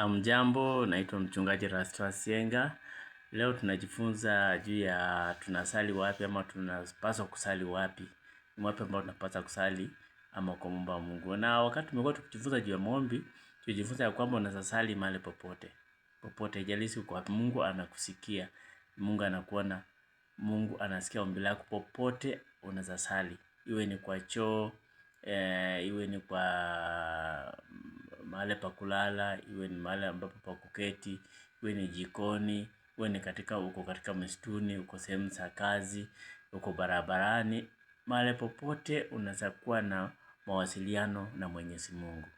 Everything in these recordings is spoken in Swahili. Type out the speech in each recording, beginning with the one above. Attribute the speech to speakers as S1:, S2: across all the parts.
S1: Jambo, naitwa mchungaji Rastus Yenga. Leo tunajifunza juu ya tunasali wapi ama tunapaswa kusali wapi. Ni wapi ambao tunapaswa kusali ama kumwomba Mungu. Na wakati tumekuwa tukijifunza juu ya maombi, tujifunza ya kwamba unaweza sali mahali popote. Popote, haijalishi uko wapi, Mungu anakusikia. Mungu anakuona. Mungu anasikia ombi lako popote unaweza sali. Iwe ni kwa choo, iwe ni kwa mahali pa kulala, iwe ni mahali ambapo pa kuketi, iwe ni jikoni, iwe ni uko katika msituni, uko sehemu za kazi, uko barabarani, mahali popote unaweza kuwa na mawasiliano na Mwenyezi Mungu.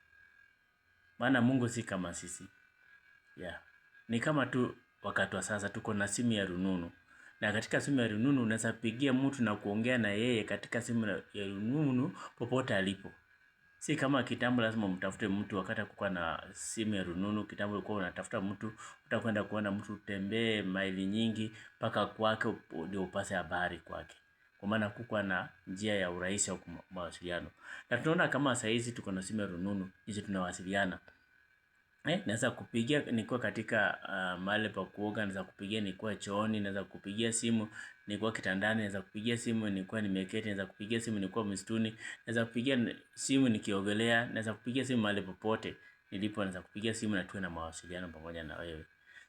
S1: Maana Mungu si kama sisi. Ni kama tu wakati wa sasa tuko na simu ya rununu. Na katika simu ya rununu unaweza pigia mtu na kuongea na yeye katika simu ya rununu popote alipo. Si kama kitambo lazima mtafute mtu wakati hakukuwa na simu ya rununu. Kitambo ulikuwa unatafuta mtu, utakwenda kuona mtu, utembee maili nyingi mpaka kwake ndio upate habari kwake. Kwa maana hakukuwa na njia ya urahisi wa mawasiliano. Na tunaona kama saa hizi tuko na simu ya rununu, hizi tunawasiliana. Naweza kupigia nikiwa katika mahali pa kuoga, naweza kupigia nikiwa chooni, naweza kupigia simu nikiwa kitandani, naweza kupigia simu nikiwa nimeketi, naweza kupigia simu nikiwa msituni, naweza kupigia simu nikiogelea, naweza kupigia simu mahali popote nilipo, naweza kupigia simu na tuwe na mawasiliano pamoja na wewe.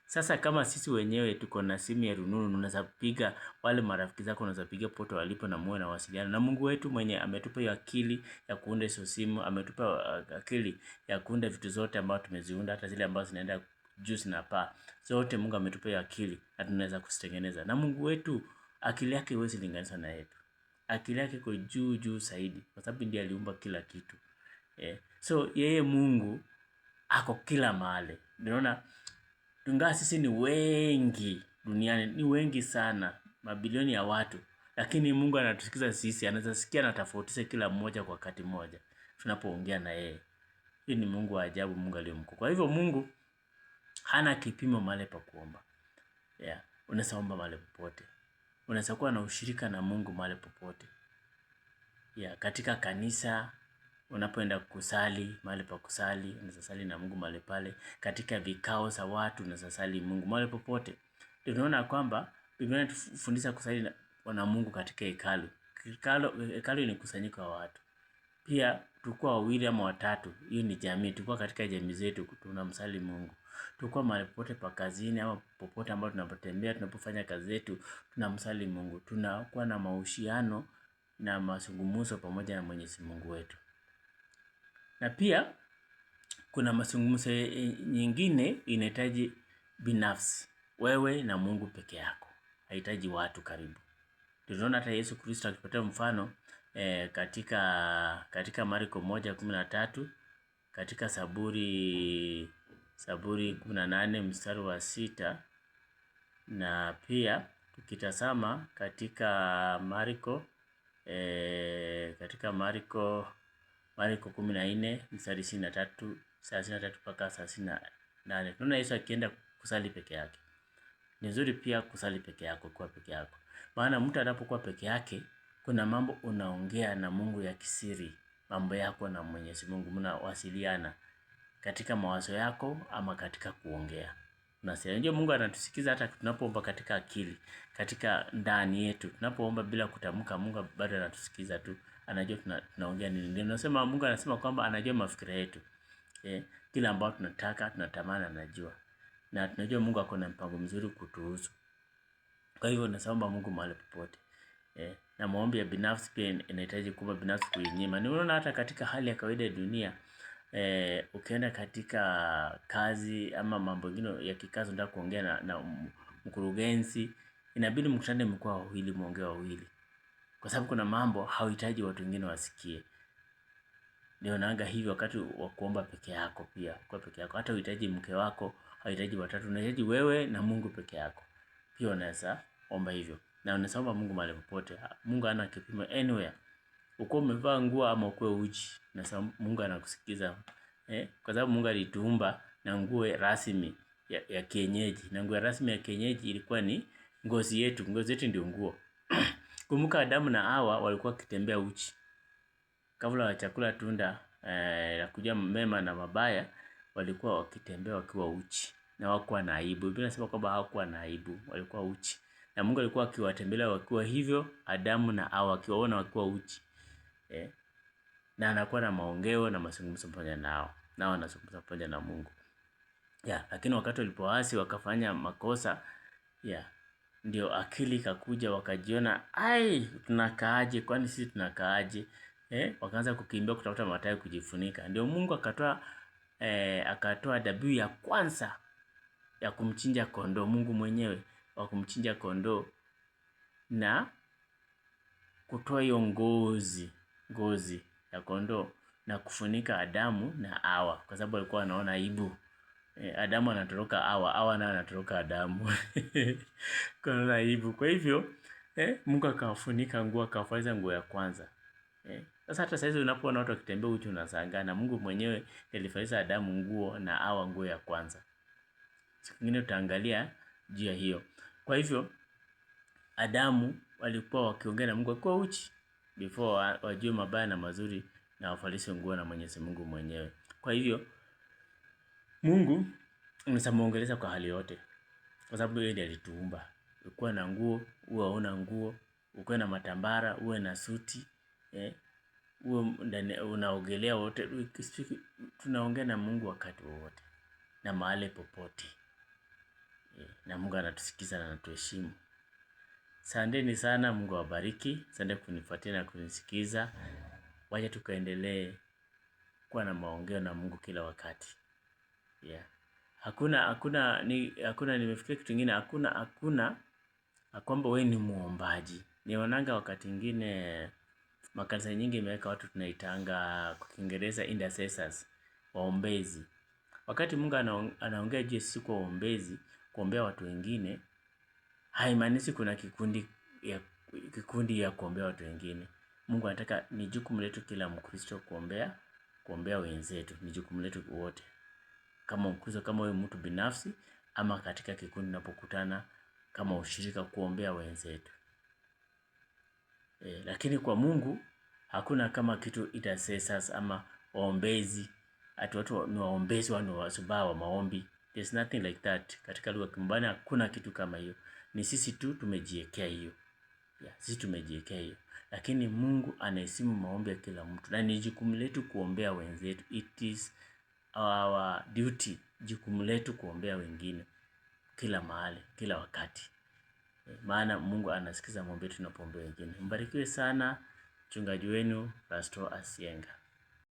S1: Sasa kama sisi wenyewe tuko na simu ya rununu, unaweza piga wale marafiki zako, unaweza piga popote walipo na muwe na mawasiliano. Na Mungu wetu mwenye ametupa hiyo akili ya kuunda hizo simu, ametupa akili ya kuunda vitu zote ambazo tumeziunda, hata zile ambazo zinaenda juu zinapaa. Zote Mungu ametupa hiyo akili na tunaweza kuzitengeneza. Na Mungu wetu akili yake haiwezi linganishwa na yetu. Akili yake iko juu zaidi kwa sababu ndiye aliumba kila kitu. So yeye Mungu ako kila mahali. Unaona, ingawa sisi ni wengi duniani, ni wengi sana, mabilioni ya watu, lakini Mungu anatusikiza sisi, anaweza sikia na tofautisha kila mmoja kwa wakati mmoja tunapoongea na yeye. Hii ni Mungu wa ajabu, Mungu aliye mkuu. Kwa hivyo Mungu hana kipimo mahali pa kuomba. Unaweza omba mahali popote. Unaweza kuwa na ushirika na Mungu mahali popote. Katika kanisa unapoenda kusali, mahali pa kusali, unaweza sali na Mungu mahali pale. Katika vikao za watu unaweza sali Mungu mahali popote. Tunaona kwamba Biblia inatufundisha kusali na Mungu katika hekalu. Hekalu ni kusanyiko wa watu. Pia tukua wawili ama watatu, hiyo ni jamii. Tukua katika jamii zetu tunamsali Mungu. Tukua mahali popote pa kazini ama popote ambapo tunapotembea, tunapofanya kazi zetu, tunamsali Mungu. Tunakuwa na mahusiano na mazungumzo pamoja na Mwenyezi Mungu wetu. Na pia kuna mazungumzo nyingine inahitaji binafsi, wewe na Mungu peke yako. Haihitaji watu karibu. Tunaona hata Yesu Kristo akipatia mfano katika Marko 1:13, katika Zaburi 18 mstari wa 6, na pia tukitazama katika Marko 14 mstari 33 mpaka 38. Tunaona Yesu akienda kusali peke yake. Ni nzuri pia kusali peke yako, kuwa peke yako. Maana mtu anapokuwa peke yake, kuna mambo unaongea na Mungu ya kisiri, mambo yako na Mwenyezi Mungu, mnawasiliana katika mawazo yako ama katika kuongea. Unajua Mungu anatusikiza hata tunapoomba katika akili, katika ndani yetu. Tunapoomba bila kutamka, Mungu bado anatusikiza tu. Anajua tunaongea nini. Ndio nasema Mungu anasema kwamba anajua mafikira yetu. Kila ambao tunataka, tunatamani anajua. Na tunajua Mungu ako na mpango mzuri kutuhusu. Kwa hivyo naomba Mungu mahali popote. Na maombi ya binafsi pia inahitaji kuwa binafsi kuinyima. Unaona hata katika hali ya kawaida ya dunia, ukienda katika kazi ama mambo mengine ya kikazi, unataka kuongea na mkurugenzi, inabidi mkutane mkiwa wawili, muongee wawili. Kwa sababu kuna mambo hauhitaji watu wengine wasikie. Ndio naanga hivi wakati wa kuomba peke yako pia, kwa peke yako. Hata uhitaji mke wako, hauhitaji watatu, unahitaji wewe na Mungu peke yako. Pia unaweza omba hivyo. Na unaweza omba Mungu mahali popote. Mungu hana kipimo anywhere. Ukiwa umevaa nguo ama ukiwa uchi, na Mungu anakusikiza. Kwa sababu Mungu alituumba na nguo rasmi ya kienyeji. Na nguo rasmi ya kienyeji ilikuwa ni ngozi yetu. Ngozi yetu ndio nguo. Kumbuka Adamu na Hawa walikuwa wakitembea uchi. Kabla wa chakula tunda la kujua mema na mabaya, walikuwa wakitembea wakiwa uchi na hawakuwa na aibu. Biblia inasema kwamba hawakuwa na aibu, walikuwa uchi. Na Mungu alikuwa akiwatembelea wakiwa hivyo, Adamu na Hawa akiwaona wakiwa uchi. Na anakuwa na maongeo na mazungumzo pamoja nao. Nao wanazungumza pamoja na Mungu. Lakini wakati walipoasi wakafanya makosa, ndio akili ikakuja, wakajiona, tunakaaje? Kwani sisi tunakaaje? Wakaanza kukimbia kutafuta matawi kujifunika. Ndio Mungu akatoa dhabihu ya kwanza ya kumchinja kondoo. Mungu mwenyewe wa kumchinja kondoo na kutoa hiyo ngozi ya kondoo na kufunika Adamu na Hawa, kwa sababu walikuwa wanaona aibu. Adamu anatoroka Hawa, Hawa naye anatoroka Adamu. Kwa aibu. Kwa hivyo Mungu akawafunika nguo, akawafanya nguo ya kwanza. Sasa hata sasa unapoona watu wakitembea uchi unashangaa, na Mungu mwenyewe alifanyia Adamu nguo na Hawa nguo ya kwanza. Siku nyingine tutaangalia juu ya hiyo. Kwa hivyo Adamu walikuwa wakiongea na Mungu kwa uchi before wajue mabaya na mazuri na wafalishe nguo na Mwenyezi Mungu mwenyewe. Kwa hivyo Mungu unamuongeleza kwa hali yote, kwa sababu yeye ndiye alituumba. Ukiwa na nguo, uwe huna nguo, ukiwa na matambara, uwe na suti, uwe unaogelea, wote tunaongea na Mungu wakati wote na mahali popote. Na Mungu anatusikiza na anatuheshimu. Asanteni sana, Mungu awabariki. Asante kunifuatia na kunisikiza. Wacha tukaendelee kuwa na maongeo na Mungu kila wakati. Hakuna nimefikiria kitu kingine, hakuna kwamba wewe ni muombaji. Nionanga wakati mwingine makanisa nyingi imeweka watu tunaitanga kwa Kiingereza intercessors, waombezi. Wakati Mungu anaongea juu sisi kwa waombezi, kuombea watu wengine, haimaanishi kuna kikundi ya kuombea watu wengine. Mungu anataka ni jukumu letu kila Mkristo kuombea wenzetu, ni jukumu letu wote. Kama Mkristo, kama wewe mtu binafsi, ama katika kikundi unapokutana kama ushirika kuombea wenzetu. Lakini kwa Mungu hakuna kama kitu intercessors ama waombezi. Ati watu ni waombezi wa maombi. There's nothing like that. Katika lugha ya Kimbani hakuna kitu kama hiyo. Ni sisi tu tumejiwekea hiyo. Sisi tumejiwekea hiyo. Lakini Mungu anaheshimu maombi ya kila mtu. Na ni jukumu letu kuombea wenzetu. It is our duty. Jukumu letu kuombea wengine kila mahali, kila wakati. Maana Mungu anasikiza maombi yetu tunapoombea wengine. Mbarikiwe sana, mchungaji wenu Pastor Asienga.